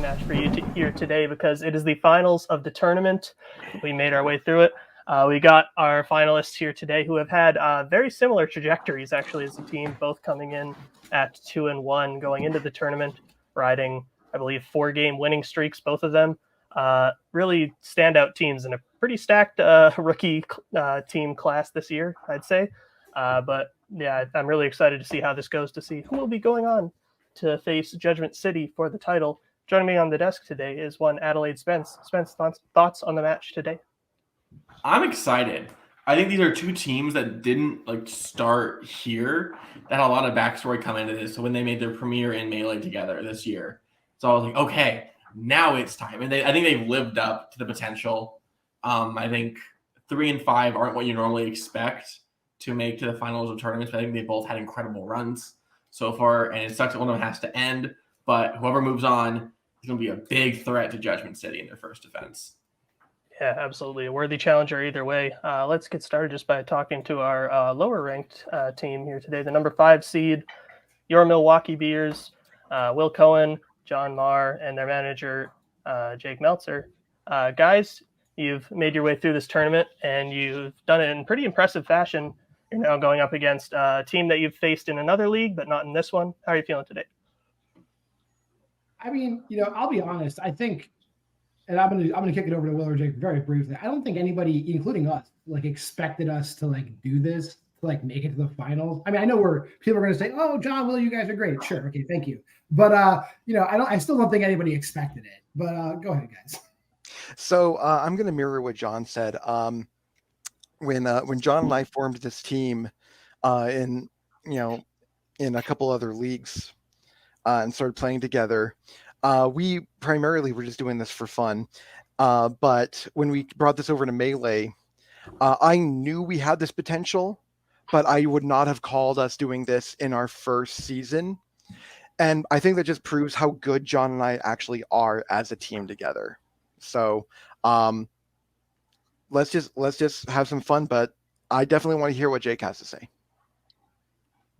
match for you here today because it is the finals of the tournament. We made our way through it. We got our finalists here today who have had very similar trajectories, actually, as a team, both coming in at 2-1 going into the tournament, riding, I believe, 4-game winning streaks, both of them. Really standout teams and a pretty stacked rookie team class this year, I'd say. But yeah, I'm really excited to see how this goes, to see who will be going on to face Judgment City for the title. Joining me on the desk today is one Adelaide Spence. Spence, thoughts on the match today? I'm excited. I think these are two teams that didn't start here, that had a lot of backstory come into this. So when they made their premiere in Melee together this year, so I was like, okay, now it's time. And I think they've lived up to the potential. I think 3 and 5 aren't what you normally expect to make to the finals of tournaments, but I think they both had incredible runs so far, and it sucks that one of them has to end, but whoever moves on is going to be a big threat to Judgment City in their first defense. Yeah, absolutely. A worthy challenger either way. Let's get started just by talking to our lower-ranked team here today. The number 5 seed, your Milwaukee Beers, Will Cohen, John Marr, and their manager, Jake Meltzer. Guys, you've made your way through this tournament, and you've done it in pretty impressive fashion. You're now going up against a team that you've faced in another league, but not in this one. How are you feeling today? I mean, I'll be honest. I think, and I'm gonna kick it over to Will or Jake very briefly. I don't think anybody, including us, expected us to do this, to make it to the finals. I mean, I know people are gonna say, "Oh, John, Will, you guys are great." Sure, okay, thank you. But I still don't think anybody expected it. But go ahead, guys. So I'm gonna mirror what John said. When John and I formed this team in a couple other leagues and started playing together, we primarily were just doing this for fun. But when we brought this over to Melee, I knew we had this potential, but I would not have called us doing this in our first season. And I think that just proves how good John and I actually are as a team together. So let's just have some fun, but I definitely want to hear what Jake has to say.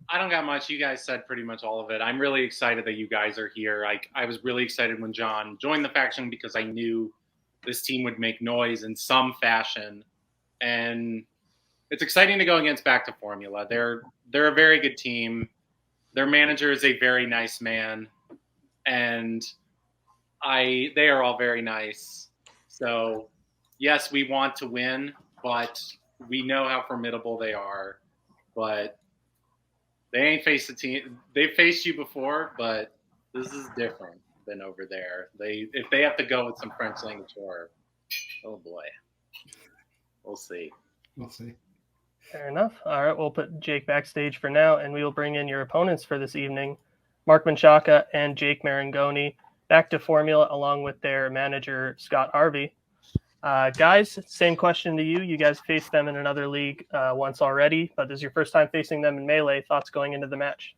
I don't got much. You guys said pretty much all of it. I'm really excited that you guys are here. I was really excited when John joined the faction because I knew this team would make noise in some fashion. And it's exciting to go against Back to Formula. They're a very good team. Their manager is a very nice man. And they are all very nice. So yes, we want to win, but we know how formidable they are. But they ain't faced the team. They've faced you before, but this is different than over there. If they have to go with some French language horror, oh boy, we'll see. We'll see. Fair enough. All right, we'll put Jake backstage for now, and we will bring in your opponents for this evening, Mark Menchaca and Jake Marangoni, back to Formula along with their manager, Scott Harvey. Guys, same question to you. You guys faced them in another league once already, but this is your first time facing them in Melee. Thoughts going into the match?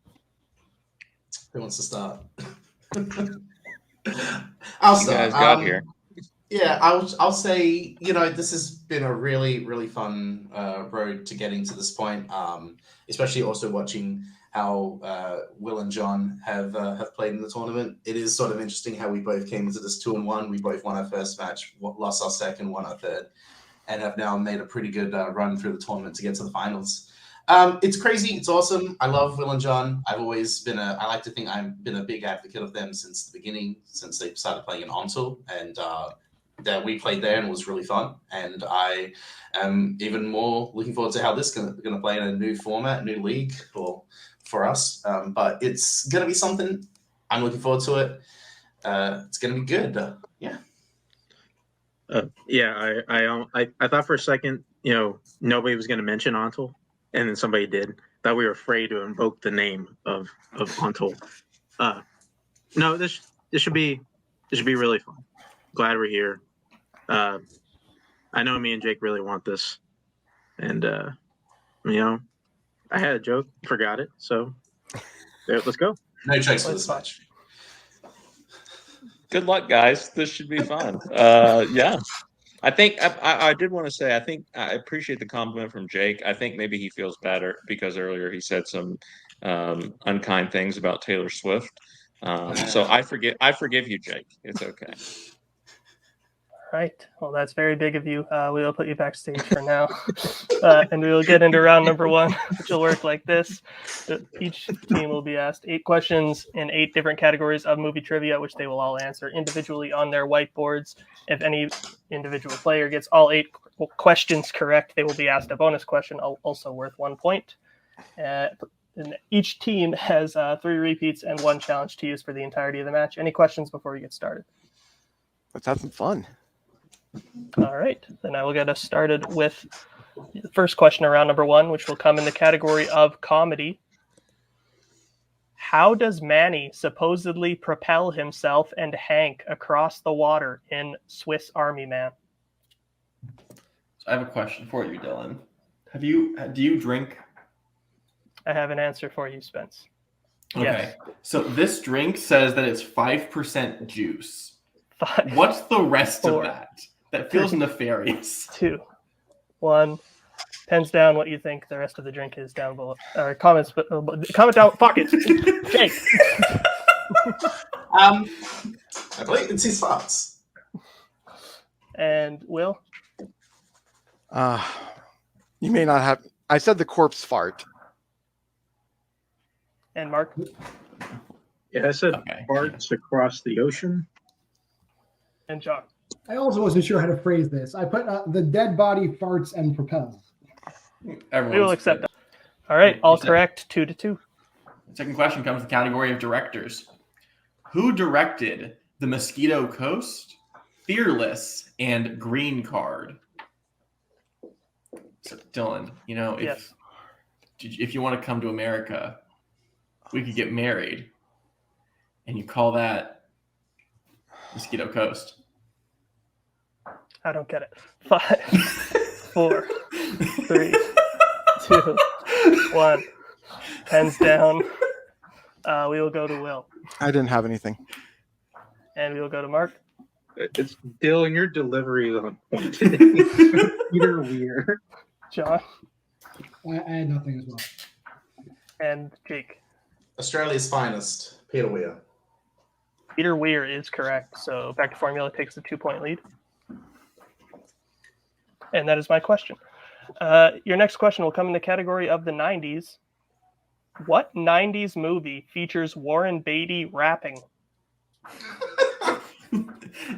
Who wants to start? I'll start. You guys got here. Yeah, I'll say, this has been a really, really fun road to getting to this point, especially also watching how Will and John have played in the tournament. It is sort of interesting how we both came into this 2-1. We both won our first match, lost our second, won our third, and have now made a pretty good run through the tournament to get to the finals. It's crazy. It's awesome. I love Will and John. I like to think I've been a big advocate of them since the beginning, since they started playing in Ontal, and that we played there and it was really fun. And I am even more looking forward to how this is going to play in a new format, new league for us. But it's going to be something. I'm looking forward to it. It's going to be good. Yeah. I thought for a second, nobody was going to mention Ontal, and then somebody did. Thought we were afraid to invoke the name of Ontal. No, this should be really fun. Glad we're here. I know me and Jake really want this, and I had a joke, forgot it, so let's go. No jokes for this match. Good luck, guys. This should be fun. Yeah. I think I did want to say, I think I appreciate the compliment from Jake. I think maybe he feels better because earlier he said some unkind things about Taylor Swift. So I forgive you, Jake. It's okay. Right. Well, that's very big of you. We will put you backstage for now. And we will get into round number 1, which will work like this. Each team will be asked 8 questions in 8 different categories of movie trivia, which they will all answer individually on their whiteboards. If any individual player gets all 8 questions correct, they will be asked a bonus question, also worth 1 point. And each team has 3 repeats and 1 challenge to use for the entirety of the match. Any questions before we get started? Let's have some fun. All right, then I will get us started with the first question around number 1, which will come in the category of comedy. How does Manny supposedly propel himself and Hank across the water in Swiss Army Man? So I have a question for you, Dylan. Do you drink? I have an answer for you, Spence. Okay. Yes. So this drink says that it's 5% juice. 5, What's the rest 4, of that? That feels nefarious. 2, 1. Pens down what you think the rest of the drink is down below. Or comment down. Fuck it. Jake. I believe it's his farts. And Will. You may not have. I said the corpse fart. And Mark. Yeah, I said Okay. farts across the ocean. And John. I also wasn't sure how to phrase this. I put the dead body farts and propels. We will accept that. All right, all correct. 2-2. Second question comes to the category of directors. Who directed The Mosquito Coast, Fearless, and Green Card? So, Dylan, Yes. if you want to come to America, we could get married, and you call that Mosquito Coast. I don't get it. 5, 4, 3, 2, 1. Pens down. We will go to Will. I didn't have anything. And we will go to Mark. It's Dylan, your delivery is on point. Peter Weir. John. I had nothing as well. And Jake. Australia's finest, Peter Weir. Peter Weir is correct. So back to formula takes the 2-point lead. And that is my question. Your next question will come in the category of the 90s. What 90s movie features Warren Beatty rapping?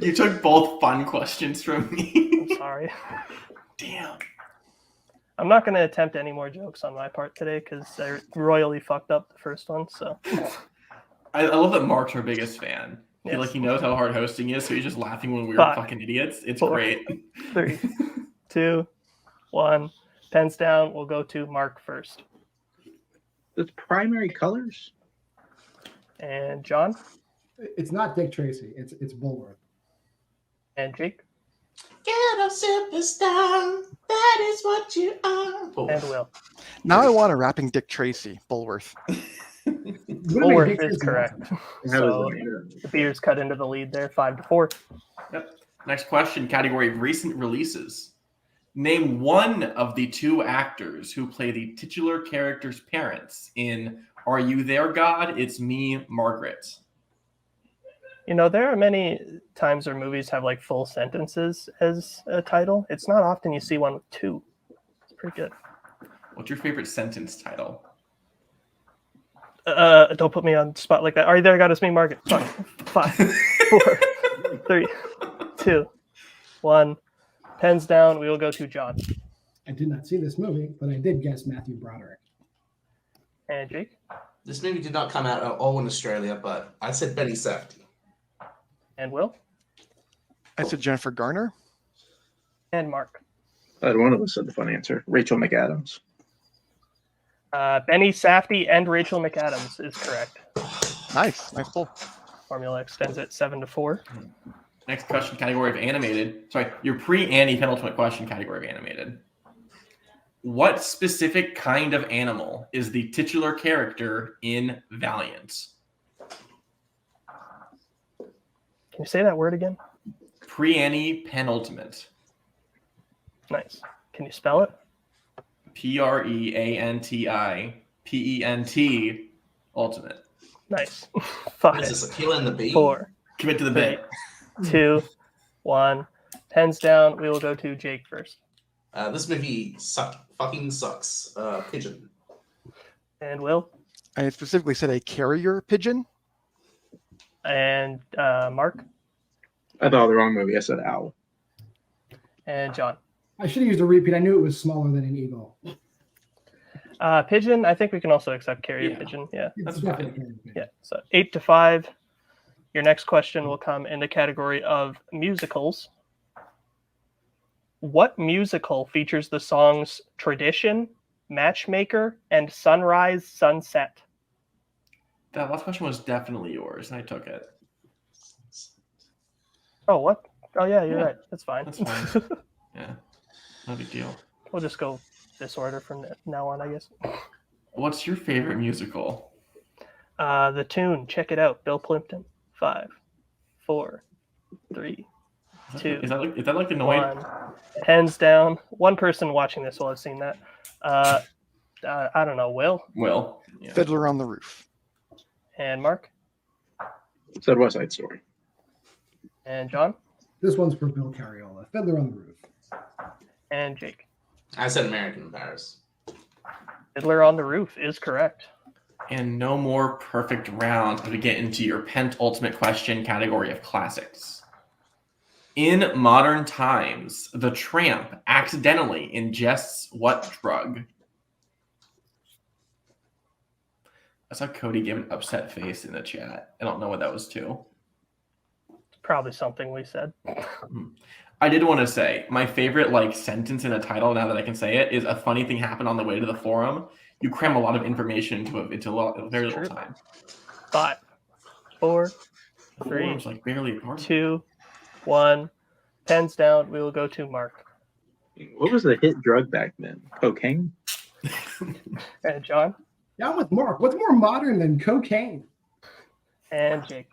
You took both fun questions from me. I'm sorry. Damn. I'm not going to attempt any more jokes on my part today because I royally fucked up the first one. So I love that Mark's our biggest fan. I feel Yes. like he knows how hard hosting is, so he's just laughing when we're 5, fucking idiots. It's 4, great. 3, 2, 1. Pens down. We'll go to Mark first. It's primary colors. And John. It's not Dick Tracy. It's Bulworth. And Jake. Get a superstar. That is what you are. And Will. Now I want a rapping Dick Tracy, Bulworth. Bulworth is correct. That So was the Bears cut into the lead there, 5-4. Yep. Next question, category of recent releases. Name one of the 2 actors who play the titular character's parents in Are You There, God? It's Me, Margaret. There are many times where movies have like full sentences as a title. It's not often you see one with 2. It's pretty good. What's your favorite sentence title? Don't put me on the spot like that. Are You There, God? It's Me, Margaret. 5, 4, 3, 2, 1. Pens down. We will go to John. I did not see this movie, but I did guess Matthew Broderick. And Jake. This movie did not come out at all in Australia, but I said Betty Safdie. And Will. I said Jennifer Garner. And Mark. one of us said the fun answer. Rachel McAdams. Benny Safdie and Rachel McAdams is correct. Nice pull. Formula extends it 7-4. Next question, category of animated. Sorry, your pre-Annie penultimate question, category of animated. What specific kind of animal is the titular character in Valiant? Can you say that word again? Pre-Annie penultimate. Nice. Can you spell it? Preantipent ultimate. Nice. What is 5, this, Aquila and the Bee? 4, Commit to the bit. 2, 1. Pens down. We will go to Jake first. This movie fucking sucks. Pigeon. And Will. I specifically said a carrier pigeon. And Mark. I thought the wrong movie. I said owl. And John. I should have used a repeat. I knew it was smaller than an eagle. Pigeon. I think we can also accept carrier Yeah. pigeon. Yeah. It's That's definitely fine. carrier pigeon. Yeah. So 8-5. Your next question will come in the category of musicals. What musical features the songs Tradition, Matchmaker, and Sunrise Sunset? That last question was definitely yours, and I took it. Oh, what? Oh, yeah, you're Yeah. right. That's fine. That's fine. Yeah, no big deal. We'll just go this order from now on, I guess. What's your favorite musical? The tune, check it out. Bill Plimpton. 5, 4, 3, 2, Is that like the noise? 1. Hands down. One person watching this will have seen that. I don't know. Will Will. Yeah. Fiddler on the Roof. and Mark Said West Side Story. and John This one's for Bill Carriola. Fiddler on the Roof. and Jake. I said American in Paris. Fiddler on the Roof is correct. And no more perfect rounds to get into your penultimate question category of classics. In modern times, the tramp accidentally ingests what drug? I saw Cody give an upset face in the chat. I don't know what that was to. It's probably something we said. I did want to say my favorite sentence in a title, now that I can say it, is a funny thing happened on the way to the forum. You cram a lot of information into a very little time. 5, 4, The 3, forum's barely a part of it. 2, 1. Pens down. We will go to Mark What was the hit drug back then? Cocaine? and John Down with Mark. What's more modern than cocaine? and Jake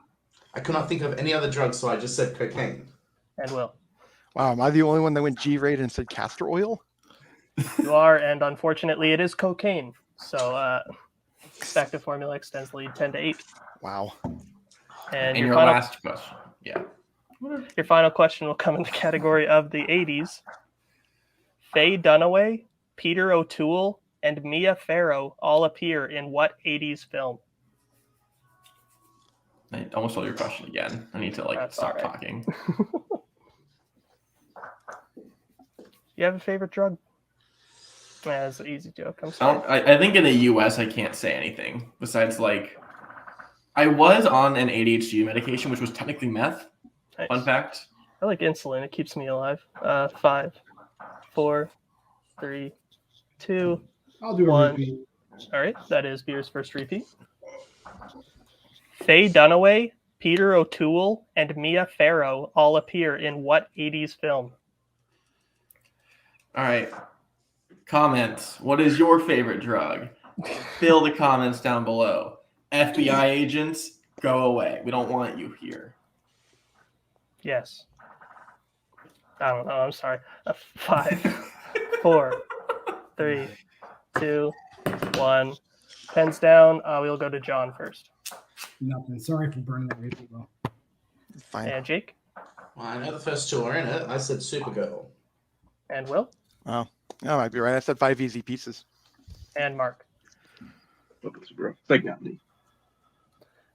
I could not think of any other drug, so I just said cocaine. and Will. Wow, am I the only one that went G-rated and said castor oil? You are, and unfortunately, it is cocaine. So back to formula extends lead 10-8. Wow. And And your your final, last question. Yeah. your final question will come in the category of the 80s. Faye Dunaway, Peter O'Toole, and Mia Farrow all appear in what 80s film? I almost stole your question again. I need to That's stop all right. talking. You have a favorite drug? That's an easy joke. I'm sorry. I think in the US I can't say anything besides I was on an ADHD medication, which was technically meth. Nice. Fun fact. I like insulin. It keeps me alive. 5, 4, 3, 2. I'll do a 1. repeat. All right, that is Beer's first repeat. Faye Dunaway, Peter O'Toole, and Mia Farrow all appear in what 80s film? All right. Comments. What is your favorite drug? Fill the comments down below. FBI agents, go away. We don't want you here. Yes. I don't know. I'm sorry. 5, 4, 3, 2, 1. Pens down. We'll go to John first. Nothing. Sorry for burning that repeat. Well, Fine. And Jake. Well, I know the first two are in it. I said Supergirl. And Will. Oh, I might be right. I said 5 easy pieces. And Mark. That got me.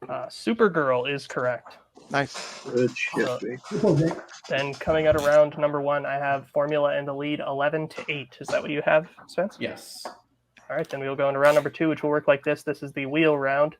Supergirl is correct. Nice. Good shit, Uh, Jake. good pull, Jake. Then coming out of round number 1, I have Formula in the lead 11-8. Is that what you have, Spence? Yes. All right, then we will go into round number 2, which will work like this. This is the wheel round.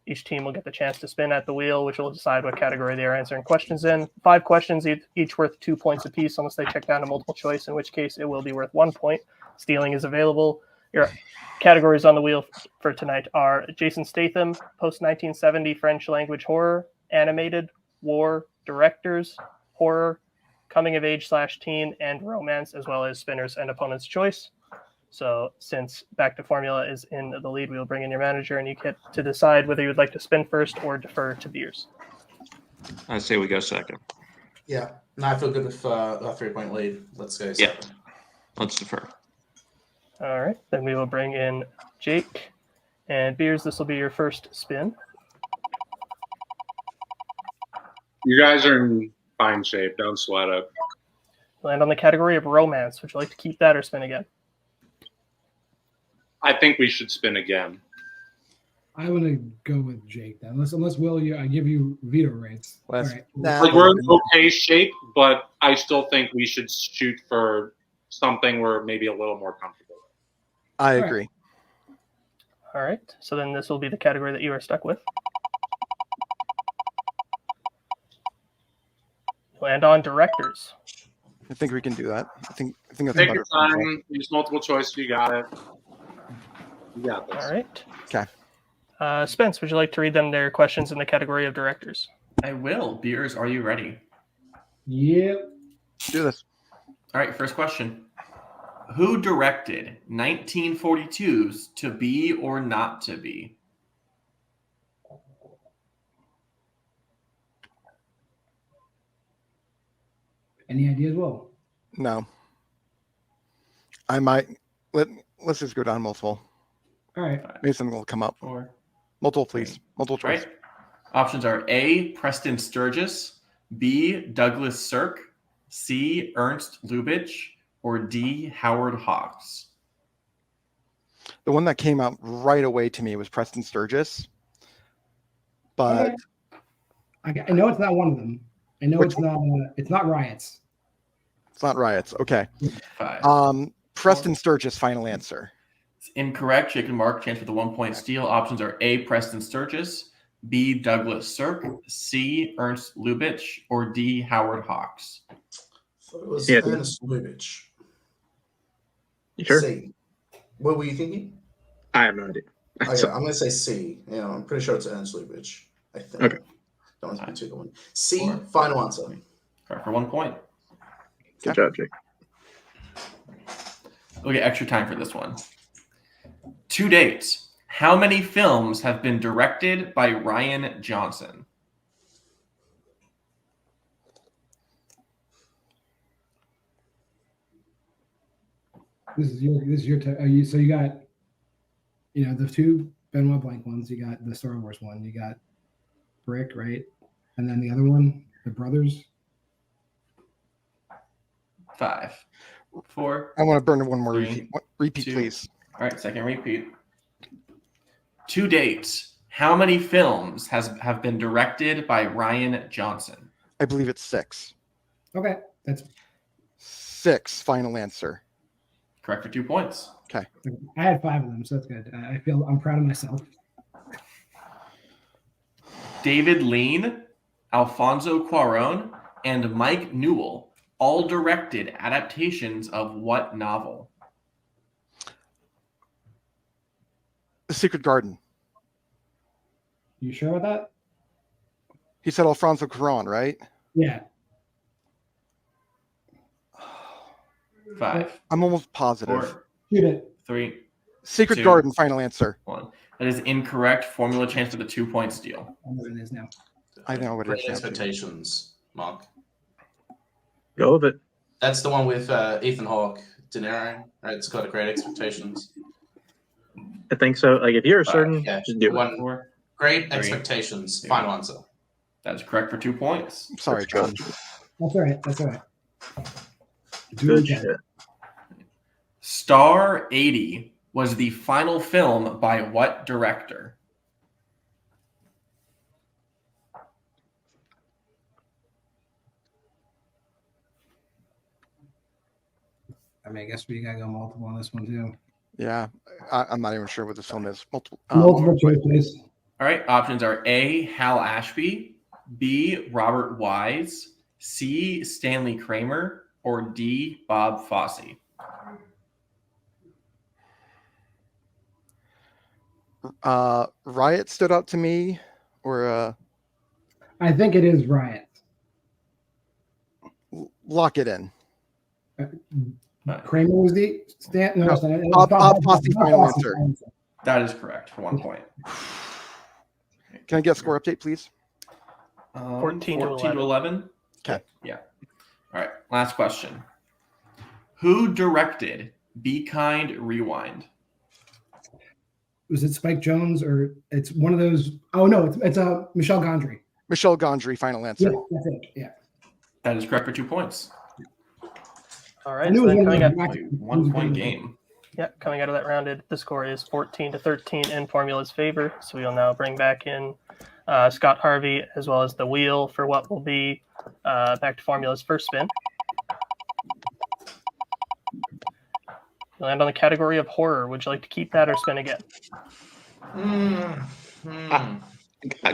Each team will get the chance to spin at the wheel, which will decide what category they are answering questions in. 5 questions, each worth 2 points apiece, unless they check down to multiple choice, in which case it will be worth 1 point. Stealing is available. Your categories on the wheel for tonight are Jason Statham, post-1970 French language horror, animated, war, directors, horror, coming-of-age/teen, and romance, as well as spinners and opponent's choice. So since Back to Formula is in the lead, we will bring in your manager, and you get to decide whether you would like to spin first or defer to Beers. I say we go second. Yeah. No, I feel good with a 3-point lead. Let's go. Yeah. Let's defer. All right, then we will bring in Jake and Beers. This will be your first spin. You guys are in fine shape. Don't sweat it. Land on the category of romance. Would you like to keep that or spin again? I think we should spin again. I want to go with Jake then. Unless Will, I give you veto rights. All right. Like we're in okay shape, but I still think we should shoot for something we're maybe a little more comfortable with. I agree. All right. So then this will be the category that you are stuck with. Land on directors. I think we can do that. I think that's Take better. your time. Use multiple choice. You got it. You got this. All right. Okay. Spence, would you like to read them their questions in the category of directors? I will. Beers, are you ready? Yep. Do this. All right, first question. Who directed 1942's To Be or Not to Be? Any ideas, Will? No. I might let's just go down multiple. All right. Maybe something will come up. 4. Multiple, please. Multiple choice. Right. Options are A, Preston Sturgis, B, Douglas Sirk, C, Ernst Lubitsch, or D, Howard Hawks. The one that came out right away to me was Preston Sturgis. But I know it's not one of them. I know it's not Riots. it's not Riots. Okay. 5. Preston Sturgis, final answer. It's incorrect. Jake and Mark chance for the 1-point steal. Options are A, Preston Sturgis, B, Douglas Sirk, C, Ernst Lubitsch, or D, Howard Hawks. So it was Yeah. Ernst Lubitsch. You sure? C. What were you thinking? I have no idea. Okay, I'm going to say C. Yeah, I'm pretty sure it's Ernst Lubitsch. I think. Okay. Don't want to be too good. C, 4. final answer. Correct for 1 point. Good job, Jake. We'll get extra time for this one. To date, how many films have been directed by Ryan Johnson? This is your so you got the two Benoit Blanc ones. You got the Star Wars one. You got Brick, right? And then the other one, the brothers. 5, 4. I want to burn one more 3, repeat. Repeat, 2. please. All right, second repeat. To date, how many films have been directed by Ryan Johnson? I believe it's 6. Okay, that's 6, final answer. Correct for 2 points. I had 5 of them, so that's good. I'm proud of myself. David Lean, Alfonso Cuarón, and Mike Newell all directed adaptations of what novel? The Secret Garden. You sure about that? He said Alfonso Cuarón, right? Yeah. 5, I'm almost positive. 4, Shoot it. 3, Secret 2. Garden, final answer. 1. That is incorrect. Formula chance for the 2-point steal. I know what it is now. I know what it Great is now, too. Expectations, Mark. Go with it. That's the one with Ethan Hawke, De Niro, right? It's got a Great Expectations. I think so. Like if you're certain, Yeah, just do it. 1. 4. Great 3, Expectations, 2. final answer. That is correct for 2 points. Sorry, John. That's all right. That's all right. Do Good it again. shit. Star 80 was the final film by what director? I mean, I guess we gotta go multiple on this one too. Yeah, I'm not even sure what this film is. Multiple. Multiple choice, please. All right, options are A, Hal Ashby, B, Robert Wise, C, Stanley Kramer, or D, Bob Fosse. Riot stood out to me, or I think it is Riot. lock it in. Kramer was the stand. No, No, it's not- it was Bob Fosse, final Fosse, answer. That is correct for 1 point. Can I get a score update, please? 14 to 11. Okay. Yeah. All right. Last question. Who directed Be Kind, Rewind? Was it Spike Jones or it's one of those? Oh no, it's Michel Gondry. Michelle Gondry, final answer. Yeah, that's it. Yeah. That is correct for 2 points. All I right. knew So it then was coming gonna out, be 1 point game. coming out of that rounded, the score is 14-13 in Formula's favor. So we'll now bring back in Scott Harvey as well as the wheel for what will be back to Formula's first spin. You land on the category of horror. Would you like to keep that or spin again?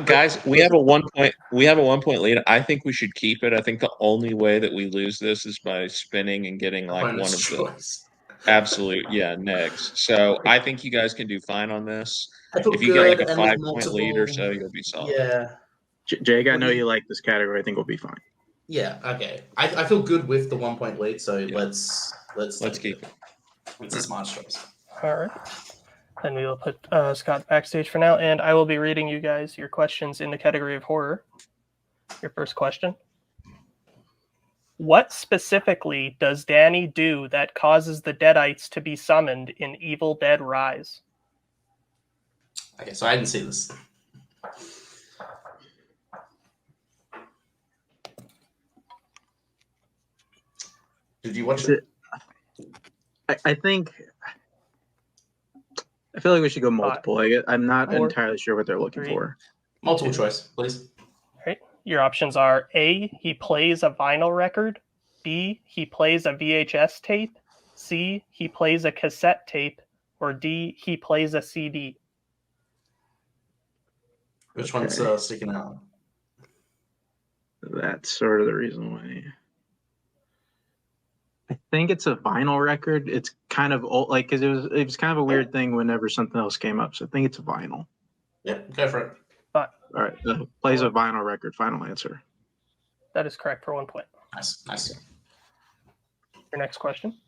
Guys, we have a 1 point. We have a 1 point lead. I think we should keep it. I think the only way that we lose this is by spinning and getting like one of Bonus the choice. absolute negs. So I think you guys can do fine on this. I feel If you get like good a and with 5-point lead or multiple- so, you'll be solid. Yeah. Jake, I What know do you- you like this category. I think we'll be fine. Yeah. Okay. I feel good with the 1 point lead. So Yeah. let's keep it. It's a smart choice. All right. Then we will put Scott backstage for now, and I will be reading you guys your questions in the category of horror. Your first question. What specifically does Danny do that causes the Deadites to be summoned in Evil Dead Rise? Okay, so I didn't see this. Did you watch it? I think. I feel like we should go multiple. I'm not Four, entirely sure what they're looking 3, for. Multiple choice, please. All right. Your options are A, he plays a vinyl record, B, he plays a VHS tape, C, he plays a cassette tape, or D, he plays a CD. Which one's sticking out? That's sort of the reason why. I think it's a vinyl record. It's kind of old, like because it was kind of a weird thing whenever something else came up. So I think it's a vinyl. Yep, go for it. All right, plays a vinyl record. Final answer. That is correct for 1 point. Nice. Your next question.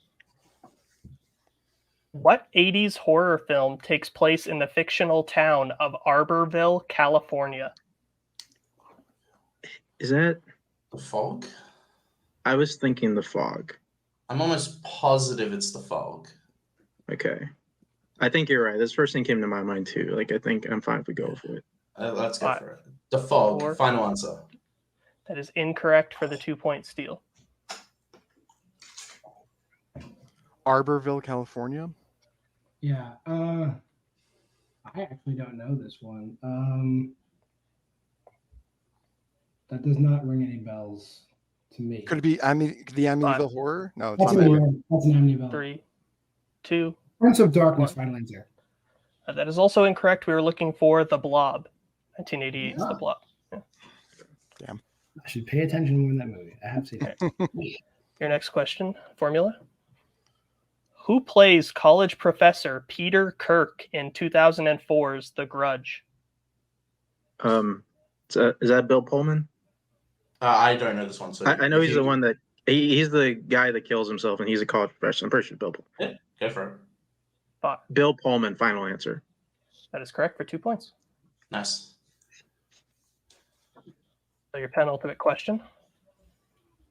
What 80s horror film takes place in the fictional town of Arborville, California? Is that? The Fog? I was thinking The Fog. I'm almost positive it's The Fog. Okay. I think you're right. This first thing came to my mind too. Like, I think I'm fine if we go for it. Let's go for it. The Fog. 4. Final answer. That is incorrect for the 2-point steal. Arborville, California. Yeah. I actually don't know this one. That does not ring any bells to me. Could it be the Amityville Horror? No, it's That's not. that's an Amityville. 3, 2. Prince of Darkness. 1. Final answer. That is also incorrect. We were looking for The Blob. 1988 is The Blob. I should pay attention more in that movie. I have seen it. Your next question, Formula. Who plays college professor Peter Kirk in 2004's The Grudge? Is that Bill Pullman? I don't know this one. So I know he's the one that he's the guy that kills himself, and he's a college professor. I'm pretty sure Bill Pullman. Yeah, go for it. Bill Pullman. Final answer. That is correct for 2 points. Nice. So your penultimate question.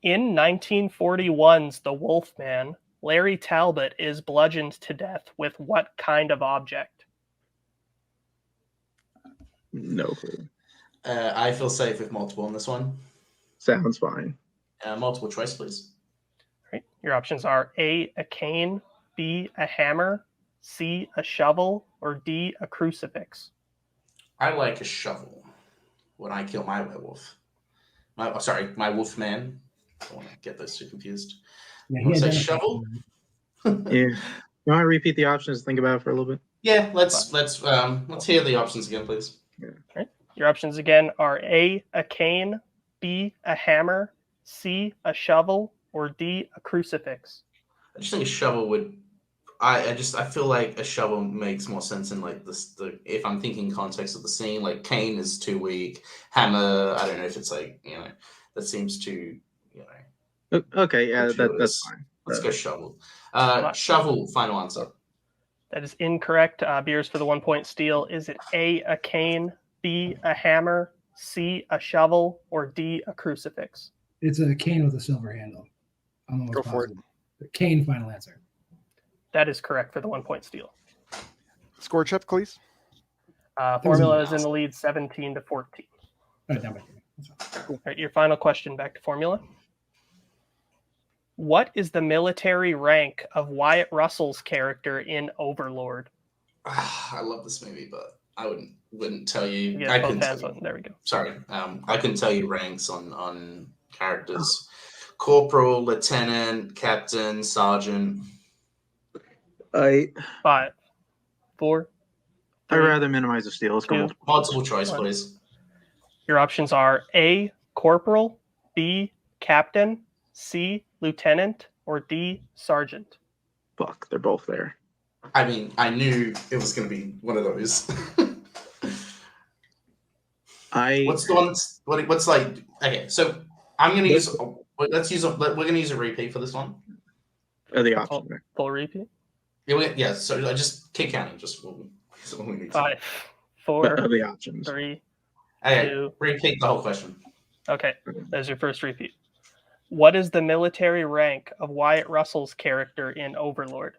In 1941's The Wolfman, Larry Talbot is bludgeoned to death with what kind of object? No clue. I feel safe with multiple on this one. Sounds fine. Multiple choice, please. Right. Your options are A, a cane, B, a hammer, C, a shovel, or D, a crucifix. I like a shovel when I kill my werewolf. My wolf man. I don't want to get those two confused. Yeah, You want to say shovel? Yeah. You want to repeat the options? Think about it for a little bit. Yeah, let's hear the options again, please. Right. Your options again are A, a cane, B, a hammer, C, a shovel, or D, a crucifix. I just think a shovel would. I feel like a shovel makes more sense in like this. If I'm thinking context of the scene, like cane is too weak. Hammer, I don't know if it's like that seems too Okay, yeah, that's fine. Let's go shovel. Shovel. Final answer. That is incorrect. Beers for the 1 point steal. Is it A, a cane, B, a hammer, C, a shovel, or D, a crucifix? It's a cane with a silver handle. I'm almost Go for it. positive. The cane. Final answer. That is correct for the 1 point steal. Score check, please. Formula is in the lead 17-14. Oh, down by 3. All right, your final question back to Formula. What is the military rank of Wyatt Russell's character in Overlord? I love this movie, but I wouldn't tell you. Yeah, I both couldn't hands tell you. on. There we go. Sorry, I couldn't tell you ranks on characters. Corporal, lieutenant, captain, sergeant. 5, 4. I'd rather minimize the steal. Let's go 2. Multiple choice, 1. please. Your options are A, corporal, B, captain, C, lieutenant, or D, sergeant. Fuck, they're both there. I mean, I knew it was going to be one of those. What's the one? What's like? Okay, so I'm going to use. Let's use. We're going to use a repeat for this one. The option. Full repeat. Yeah. So I just keep counting. Just what we need. 5, 4. The options. 3. Okay, 2. repeat the whole question. Okay, there's your first repeat. What is the military rank of Wyatt Russell's character in Overlord?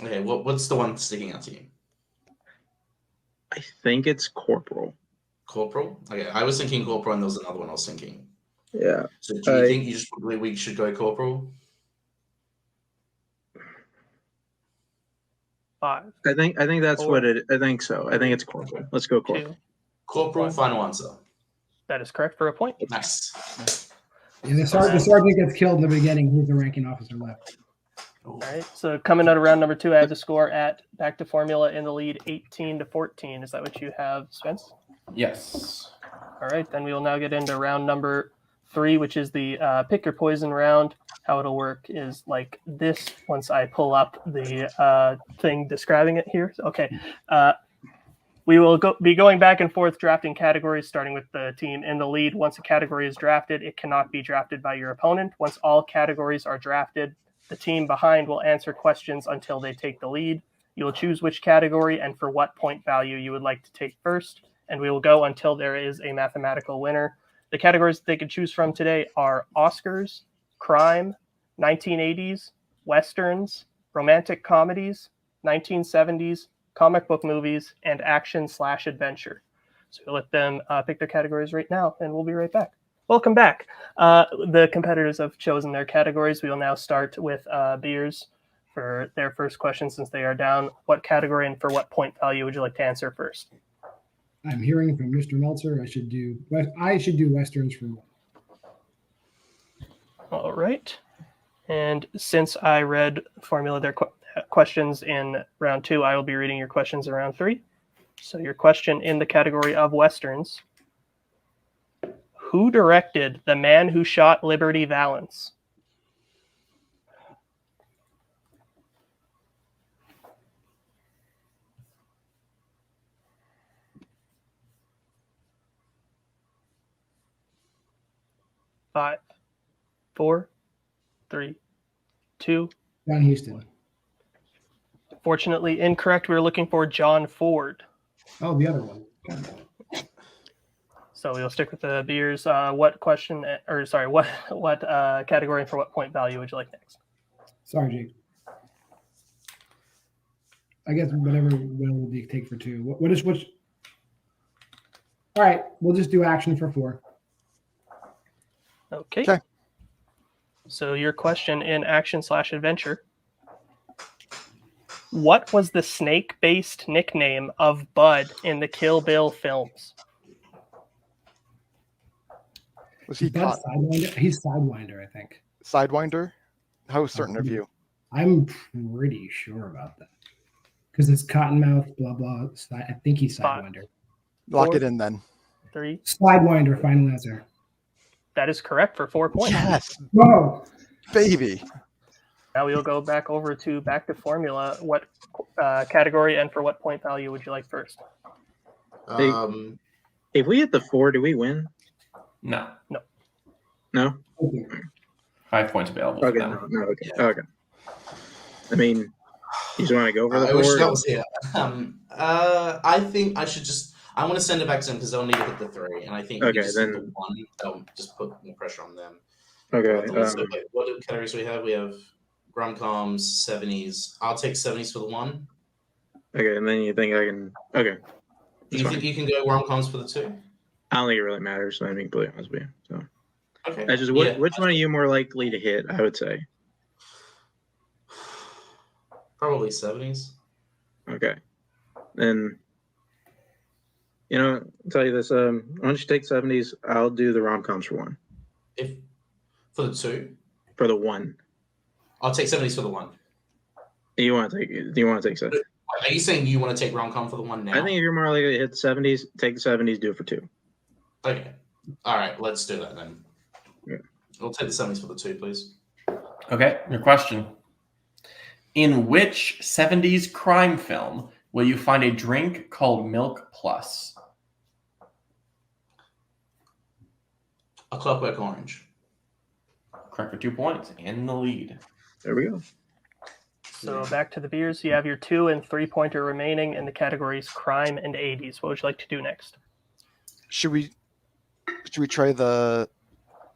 Okay, what's the one sticking out to you? I think it's corporal. Corporal? Okay, I was thinking corporal, and there was another one I was thinking. Yeah. So do you think we should go corporal? 5. I think that's 4, what it. I think so. I think it's corporal. Let's go corporal. 2. Corporal, 1. final answer. That is correct for a point. Nice. Yeah, the sergeant gets killed in the beginning. Who's the ranking officer left? All right. So coming out of round number 2, I have the score at back to Formula in the lead, 18-14. Is that what you have, Spence? Yes. All right. Then we will now get into round number 3, which is the pick your poison round. How it'll work is like this. Once I pull up the thing describing it here. Okay. We will be going back and forth drafting categories, starting with the team in the lead. Once a category is drafted, it cannot be drafted by your opponent. Once all categories are drafted, the team behind will answer questions until they take the lead. You will choose which category and for what point value you would like to take first, and we will go until there is a mathematical winner. The categories they can choose from today are Oscars, crime, 1980s, westerns, romantic comedies, 1970s, comic book movies, and action/adventure. So we'll let them pick their categories right now, and we'll be right back. Welcome back. The competitors have chosen their categories. We will now start with Beers for their first question since they are down. What category and for what point value would you like to answer first? I'm hearing from Mr. Meltzer. I should do westerns for 1. All right. And since I read Formula their questions in round 2, I will be reading your questions in round 3. So your question in the category of westerns: who directed The Man Who Shot Liberty Valance? Five, 4, 3, 2. John Huston. Fortunately, incorrect. We were looking for John Ford. Oh, the other one. So we'll stick with the Beers. What question, or sorry, what category and for what point value would you like next? Sorry, Jake. I guess whatever will you take for 2. Which? All right, we'll just do action for 4. Okay. So your question in action/adventure: what was the snake-based nickname of Bud in the Kill Bill films? Was he caught? Sidewinder? He's Sidewinder, I think. Sidewinder? How certain of you? I'm pretty sure about that. Because it's Cottonmouth, blah, blah. I think he's Sidewinder. Lock 4, it in then. 3. Sidewinder, final answer. That is correct for 4 points. Yes, Whoa! baby. Now we'll go back to Formula. What category and for what point value would you like first? If we hit the 4, do we win? No. No? Okay. 5 points available. Okay. For them. No, okay. Okay. I mean, you just want to go for the I wish 4? that was here. I think I should just. I want to send it back to them because they'll need to hit the 3, and I think Okay, just then- the 1. They'll just put more pressure on them. Okay. So, what categories do we have? We have rom-coms, 70s. I'll take 70s for the 1. Okay, and then you think I can... Okay. Do you think you can go rom-coms for the 2? I don't think it really matters. So I'm being completely honest with you. So, Okay. I just which one are you more likely to hit? I would say. Probably 70s. Okay, then. I'll tell you this. Why don't you take 70s? I'll do the rom-coms for one. If for the 2, For the one. I'll take 70s for the 1. Do you want to take 7? Are you saying you want to take rom-com for the 1 now? I think if you're more likely to hit the 70s, take the 70s, do it for 2. Okay. All right, let's do that then. Yeah. I'll take the 70s for the 2, please. Okay, your question. In which 70s crime film will you find a drink called Milk Plus? A Clockwork Orange. Correct for 2 points. In the lead. There we go. So back to the beers. You have your 2 and 3-pointer remaining in the categories crime and 80s. What would you like to do next? Should we try the?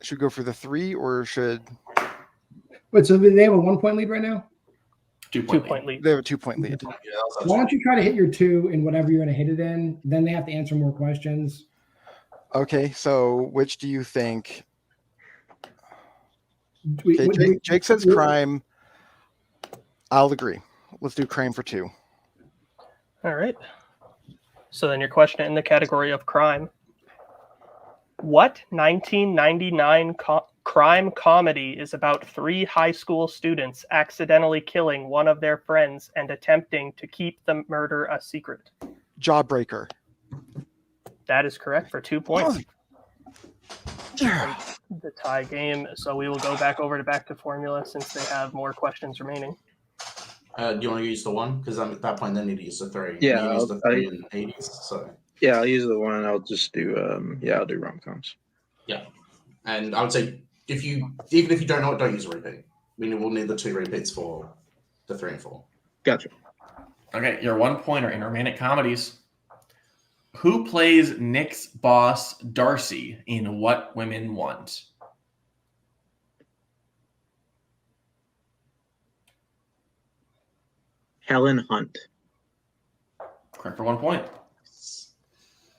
Should we go for the 3 or should? Wait, so they have a 1-point lead right now? 2-point lead. They have a 2-point lead. Yeah, Why don't you try to hit your 2 in whatever you're going to hit it in? Then they have to answer more questions. Okay, so which do you think? We- Okay, we- Jake says crime. I'll agree. Let's do crime for 2. All right. So then your question in the category of crime. What 1999 crime comedy is about 3 high school students accidentally killing one of their friends and attempting to keep the murder a secret? Jawbreaker. That is correct for 2 points. Yeah. The tie game. So we will go back to formula since they have more questions remaining. Do you want to use the 1? Because at that point, they need to use the 3. Yeah, you use the 3 in 80s. So Yeah, I'll use the 1. I'll just do I'll do rom-coms. yeah, and I would say even if you don't know it, don't use a repeat. We'll need the 2 repeats for the 3 and 4. Gotcha. Okay, your 1-pointer in romantic comedies. Who plays Nick's boss, Darcy, in What Women Want? Helen Hunt. Correct for 1 point.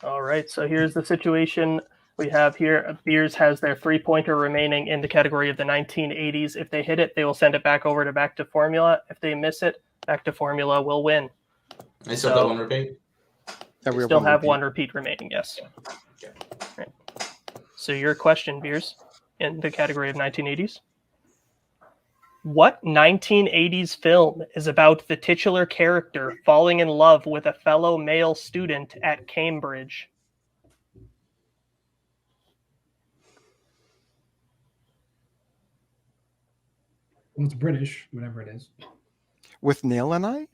All right. So here's the situation we have here. Beers has their 3-pointer remaining in the category of the 1980s. If they hit it, they will send it back to formula. If they miss it, back to formula will win. I still got 1 repeat. Yeah, We still have 1 repeat remaining, yes. Okay. Right. So your question, Beers, in the category of 1980s. What 1980s film is about the titular character falling in love with a fellow male student at Cambridge? Well, it's British, whatever it is. With Neil and I?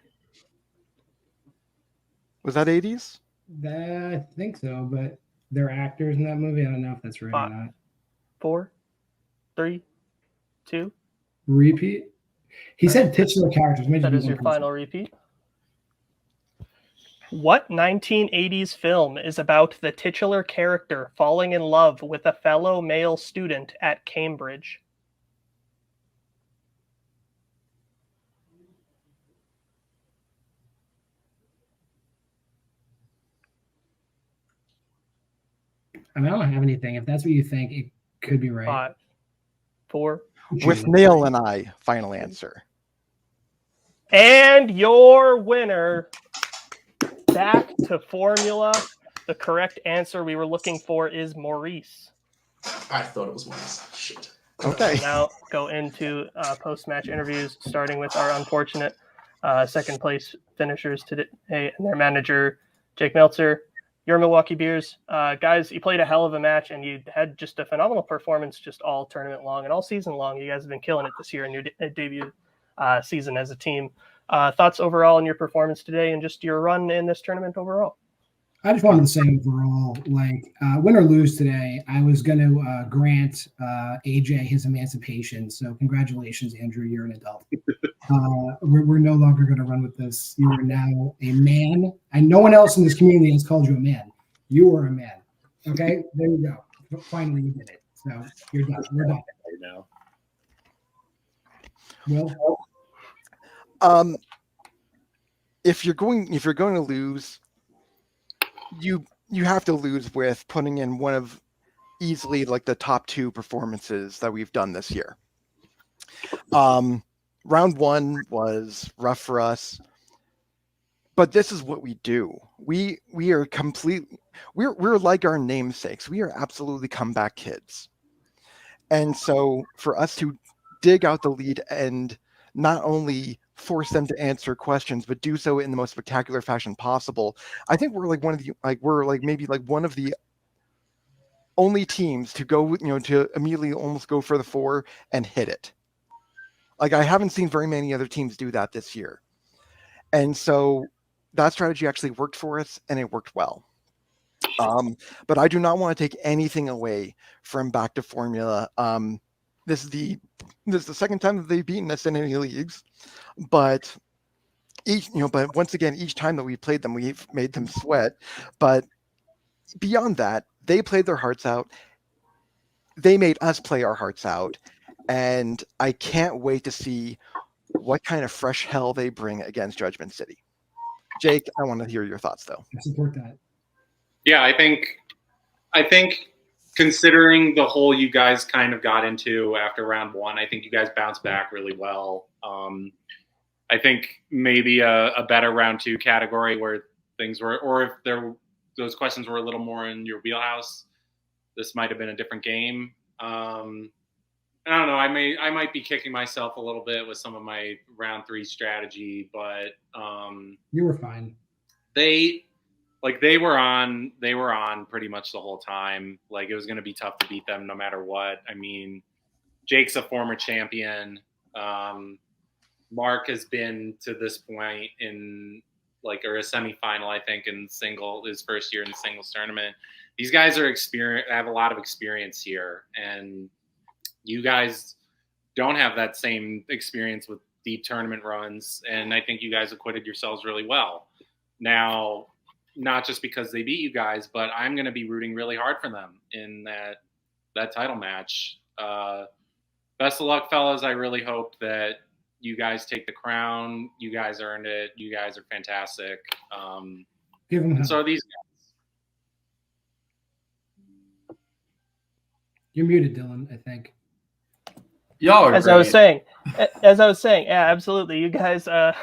Was that 80s? I think so, but they're actors in that movie. I don't know if that's right or not. 4, 3, 2. Repeat. He said titular characters. Maybe That is your final repeat. What 1980s film is about the titular character falling in love with a fellow male student at Cambridge? I mean, I don't have anything. If that's what you think, it could be right. 5, 4. With Neil and I, final answer. And your winner, back to formula. The correct answer we were looking for is Maurice. I thought it was Maurice. Shit. Okay. Now go into post-match interviews, starting with our unfortunate second place finishers today and their manager, Jake Meltzer. Your Milwaukee Beers. Guys, you played a hell of a match, and you had just a phenomenal performance just all tournament long and all season long. You guys have been killing it this year in your debut season as a team. Thoughts overall on your performance today and just your run in this tournament overall? I just wanted to say overall, like, win or lose today, I was going to grant AJ his emancipation. So congratulations, Andrew. You're an adult. We're no longer going to run with this. You are now a man. And no one else in this community has called you a man. You are a man. Okay? There you go. Finally, you did it. So you're done. We're done. Now. Will? If you're going to lose, you you have to lose with putting in one of easily like the top 2 performances that we've done this year. Round 1 was rough for us, but this is what we do. We are we're like our namesakes. We are absolutely comeback kids. And so for us to dig out the lead and not only force them to answer questions, but do so in the most spectacular fashion possible, I think we're like maybe like one of the only teams to go, to immediately almost go for the 4 and hit it. Like, I haven't seen very many other teams do that this year. And so that strategy actually worked for us, and it worked well. But I do not want to take anything away from back to formula. This is the second time that they've beaten us in any leagues, but but once again, each time that we played them, we've made them sweat. But beyond that, they played their hearts out. They made us play our hearts out, and I can't wait to see what kind of fresh hell they bring against Judgment City. Jake, I want to hear your thoughts, though. I support that. Yeah, I think considering the hole you guys kind of got into after round 1, I think you guys bounced back really well. I think maybe a better round 2 category where things were, or if those questions were a little more in your wheelhouse, this might have been a different game. I don't know. I might be kicking myself a little bit with some of my round 3 strategy, but you were fine. They were on pretty much the whole time. Like, it was going to be tough to beat them no matter what. I mean, Jake's a former champion. Mark has been to this point in a semifinal, I think, in his first year in the singles tournament. These guys have a lot of experience here, and you guys don't have that same experience with deep tournament runs, and I think you guys acquitted yourselves really well. Now, not just because they beat you guys, but I'm going to be rooting really hard for them in that title match. Best of luck, fellas. I really hope that you guys take the crown. You guys earned it. You guys are fantastic. Give them and so are these guys. You're muted, Dylan, I think. Y'all are As great. I was saying, yeah, absolutely. You guys have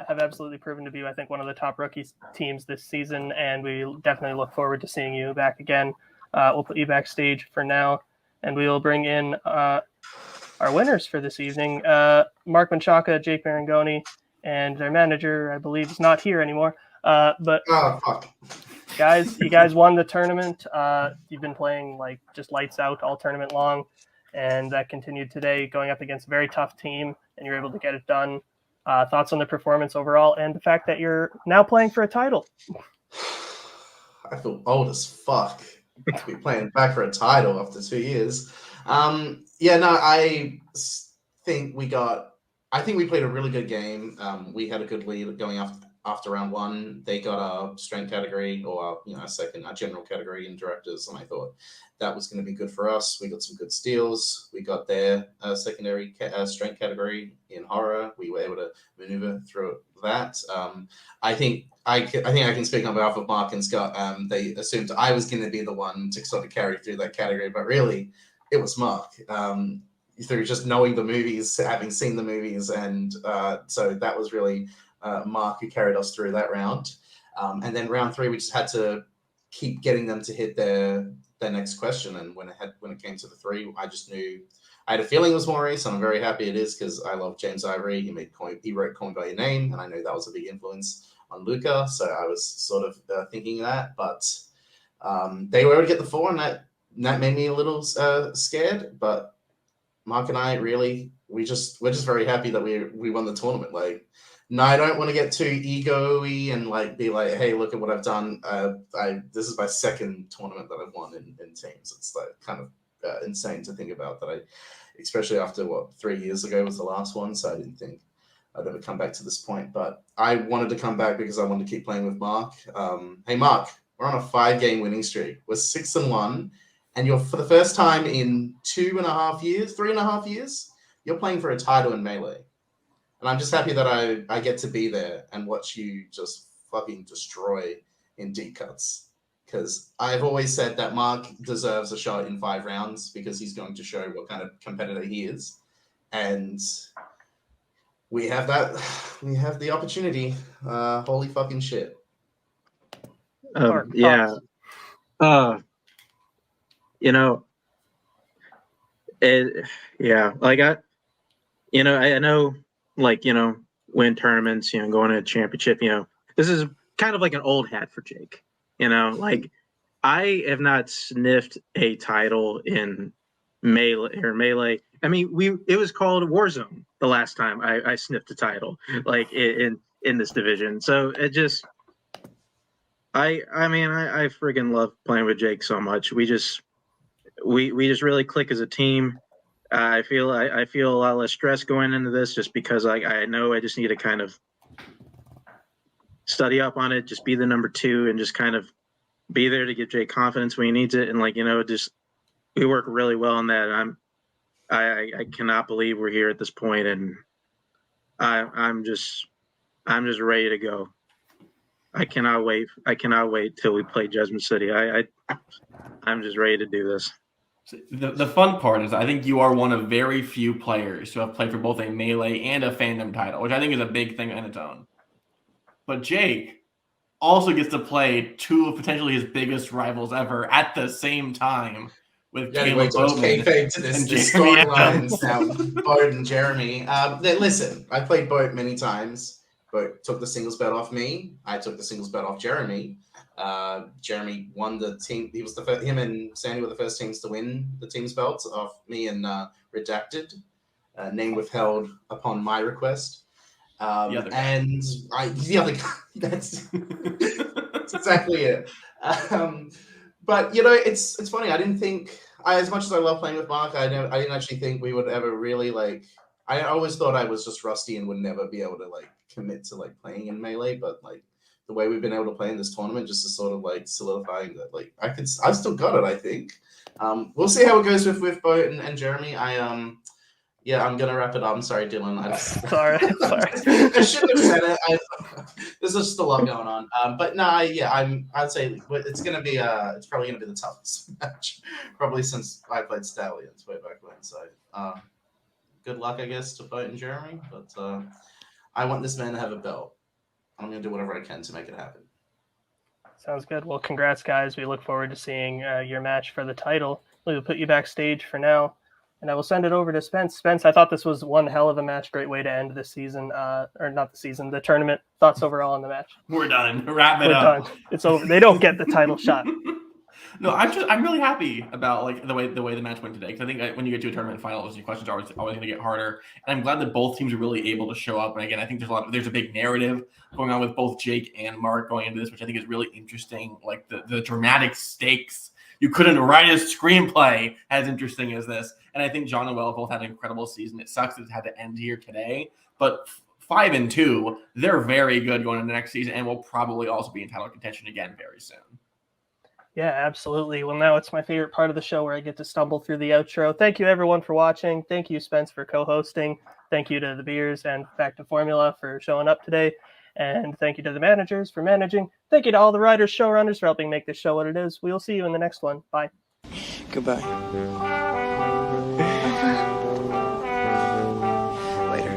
absolutely proven to be, I think, one of the top rookie teams this season, and we definitely look forward to seeing you back again. We'll put you backstage for now, and we will bring in our winners for this evening. Mark Menchaca, Jake Marangoni, and their manager, I believe, is not here anymore. But fuck. Guys, you guys won the tournament. You've been playing just lights out all tournament long, and that continued today, going up against a very tough team, and you're able to get it done. Thoughts on the performance overall, and the fact that you're now playing for a title? I feel old as fuck to be playing back for a title after 2 years. I think we played a really good game. We had a good lead going after round 1. They got our strength category, or our general category in directors, and I thought that was going to be good for us. We got some good steals. We got their secondary strength category in horror. We were able to maneuver through that. I think I can speak on behalf of Mark and Scott. They assumed I was going to be the one to sort of carry through that category, but really it was Mark. Through just knowing the movies, having seen the movies, and so that was really Mark who carried us through that round. And then round 3, we just had to keep getting them to hit their next question. And when it came to the 3, I just knew, I had a feeling it was Maurice, and I'm very happy it is, because I love James Ivory. He wrote Call Me By Your Name, and I know that was a big influence on Luca. So I was sort of thinking that, but they were able to get the 4, and that made me a little scared. But Mark and I we're just very happy that we won the tournament. No, I don't want to get too ego-y and be like, hey, look at what I've done. This is my second tournament that I've won in teams. It's kind of insane to think about that. Especially after 3 years ago was the last one, so I didn't think I'd ever come back to this point. But I wanted to come back because I wanted to keep playing with Mark. Hey, Mark, we're on a 5-game winning streak. We're 6-1, and you're, for the first time in 3.5 years, you're playing for a title in Melee. And I'm just happy that I get to be there and watch you just fucking destroy in deep cuts. because I've always said that Mark deserves a shot in 5 rounds because he's going to show what kind of competitor he is. And we have that. We have the opportunity. Holy fucking shit. Yeah. You know, like I know, like, win tournaments, going to a championship, this is kind of like an old hat for Jake, like I have not sniffed a title in melee. I mean, it was called Warzone the last time I sniffed a title, like in this division. So it just, I friggin' love playing with Jake so much. We just really click as a team. I feel a lot less stress going into this just because I know I just need to kind of study up on it, just be the number 2 and just kind of be there to give Jake confidence when he needs it. And just we work really well on that. And I cannot believe we're here at this point, and I'm just ready to go. I cannot wait. Till we play Judgment City. I'm just ready to do this. The fun part is I think you are one of very few players who have played for both a Melee and a Fandom title, which I think is a big thing in its own. But Jake also gets to play 2 of potentially his biggest rivals ever at the same time with Kaleb kayfabe to this storylines now. Boat and Jeremy. Listen, I played Boat many times. Boat took the singles belt off me. I took the singles belt off Jeremy. Jeremy won the team. He was him and Sandy were the first teams to win the team's belts off me and Redacted. Name withheld upon my request. And the other guy. That's exactly it. But it's funny. I didn't think, as much as I love playing with Mark, I didn't actually think we would ever really like. I always thought I was just rusty and would never be able to like commit to like playing in Melee, but like the way we've been able to play in this tournament just is sort of like solidifying that like I've still got it. I think we'll see how it goes with Boat and Jeremy. I'm gonna wrap it up. I'm sorry, Dylan. Sorry. I shouldn't have said it. There's just a lot going on. But no, I'd say it's gonna be it's probably gonna be the toughest match probably since I played Stallions way back when. So good luck, I guess, to Boat and Jeremy. But I want this man to have a belt. I'm gonna do whatever I can to make it happen. Sounds good. Well, congrats, guys. We look forward to seeing your match for the title. We'll put you backstage for now. And I will send it over to Spence. Spence, I thought this was one hell of a match. Great way to end this season, or not the season, the tournament. Thoughts overall on the match? We're done. Wrap it up. Done. It's over. They don't get the title shot. No, I'm really happy about like the way the match went today, because I think when you get to a tournament final, your questions are always going to get harder. And I'm glad that both teams are really able to show up. And again, I think there's a big narrative going on with both Jake and Mark going into this, which I think is really interesting. Like the dramatic stakes. You couldn't write a screenplay as interesting as this. And I think John and Will both had an incredible season. It sucks it had to end here today, but 5-2, they're very good going into next season and will probably also be in title contention again very soon. Yeah, absolutely. Well, now it's my favorite part of the show where I get to stumble through the outro. Thank you, everyone, for watching. Thank you, Spence, for co-hosting. Thank you to the Beers and Back to Formula for showing up today. And thank you to the managers for managing. Thank you to all the writers, showrunners for helping make this show what it is. We will see you in the next one. Bye. Goodbye. Later.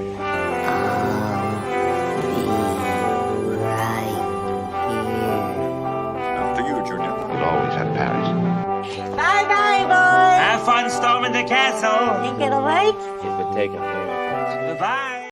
After you, Junior. You'll always have Paris. Bye-bye, boys. Have fun storming the castle. Think it'll work? If it take a fair. Goodbye.